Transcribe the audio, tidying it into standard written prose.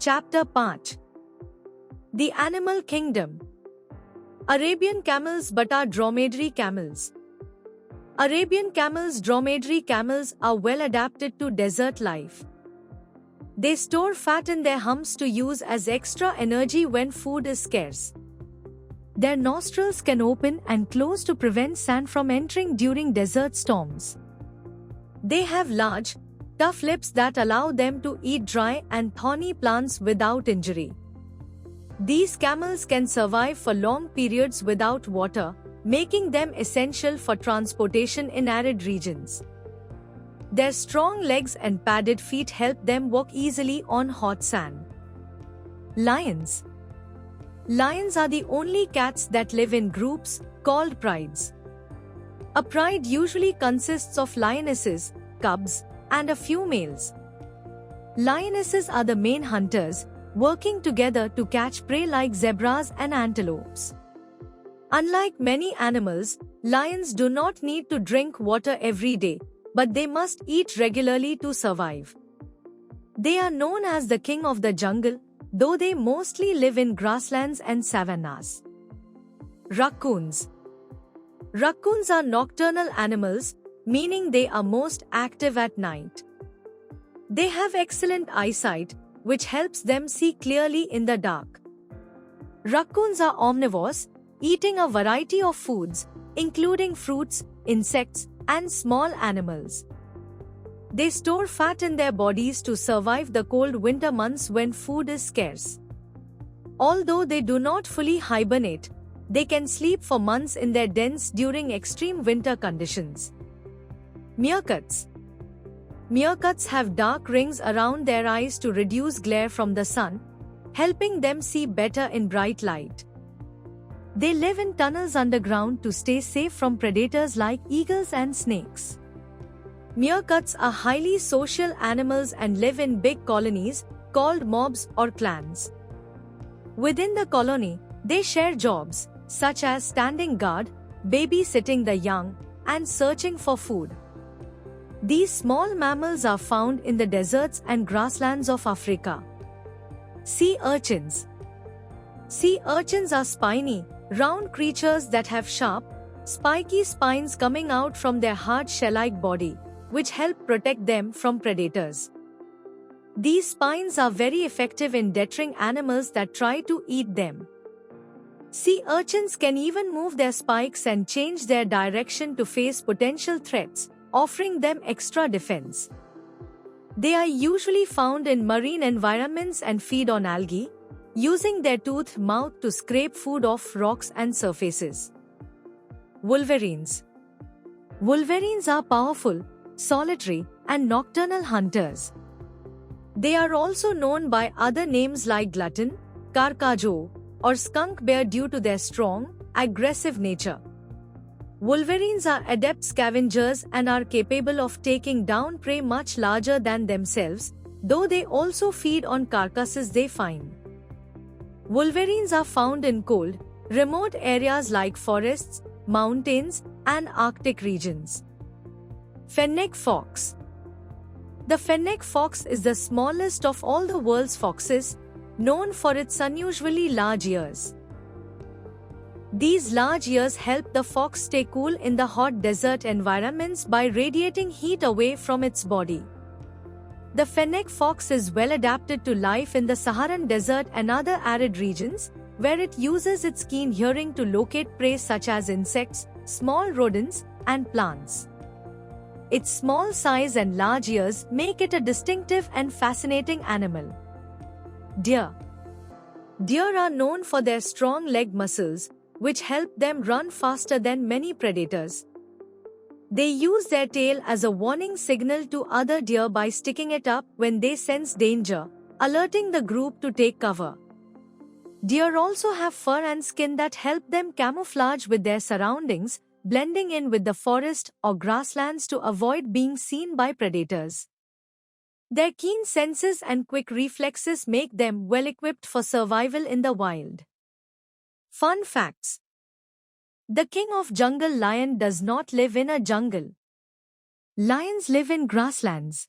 Chapter 5. The Animal Kingdom. Arabian camels but are dromedary camels. Arabian camels, dromedary camels, are well adapted to desert life. They store fat in their humps to use as extra energy when food is scarce. Their nostrils can open and close to prevent sand from entering during desert storms. They have large, tough lips that allow them to eat dry and thorny plants without injury. These camels can survive for long periods without water, making them essential for transportation in arid regions. Their strong legs and padded feet help them walk easily on hot sand. Lions. Lions are the only cats that live in groups, called prides. A pride usually consists of lionesses, cubs, and a few males. Lionesses are the main hunters, working together to catch prey like zebras and antelopes. Unlike many animals, lions do not need to drink water every day, but they must eat regularly to survive. They are known as the king of the jungle, though they mostly live in grasslands and savannas. Raccoons. Raccoons are nocturnal animals, meaning they are most active at night. They have excellent eyesight, which helps them see clearly in the dark. Raccoons are omnivores, eating a variety of foods, including fruits, insects, and small animals. They store fat in their bodies to survive the cold winter months when food is scarce. Although they do not fully hibernate, they can sleep for months in their dens during extreme winter conditions. Meerkats. Meerkats have dark rings around their eyes to reduce glare from the sun, helping them see better in bright light. They live in tunnels underground to stay safe from predators like eagles and snakes. Meerkats are highly social animals and live in big colonies, called mobs or clans. Within the colony, they share jobs, such as standing guard, babysitting the young, and searching for food. These small mammals are found in the deserts and grasslands of Africa. Sea urchins. Sea urchins are spiny, round creatures that have sharp, spiky spines coming out from their hard shell-like body, which help protect them from predators. These spines are very effective in deterring animals that try to eat them. Sea urchins can even move their spikes and change their direction to face potential threats, offering them extra defense. They are usually found in marine environments and feed on algae, using their toothed mouth to scrape food off rocks and surfaces. Wolverines. Wolverines are powerful, solitary, and nocturnal hunters. They are also known by other names like glutton, carcajou, or skunk bear due to their strong, aggressive nature. Wolverines are adept scavengers and are capable of taking down prey much larger than themselves, though they also feed on carcasses they find. Wolverines are found in cold, remote areas like forests, mountains, and Arctic regions. Fennec fox. The fennec fox is the smallest of all the world's foxes, known for its unusually large ears. These large ears help the fox stay cool in the hot desert environments by radiating heat away from its body. The fennec fox is well adapted to life in the Saharan desert and other arid regions, where it uses its keen hearing to locate prey such as insects, small rodents, and plants. Its small size and large ears make it a distinctive and fascinating animal. Deer. Deer are known for their strong leg muscles, which help them run faster than many predators. They use their tail as a warning signal to other deer by sticking it up when they sense danger, alerting the group to take cover. Deer also have fur and skin that help them camouflage with their surroundings, blending in with the forest or grasslands to avoid being seen by predators. Their keen senses and quick reflexes make them well equipped for survival in the wild. Fun facts. The king of jungle lion does not live in a jungle. Lions live in grasslands.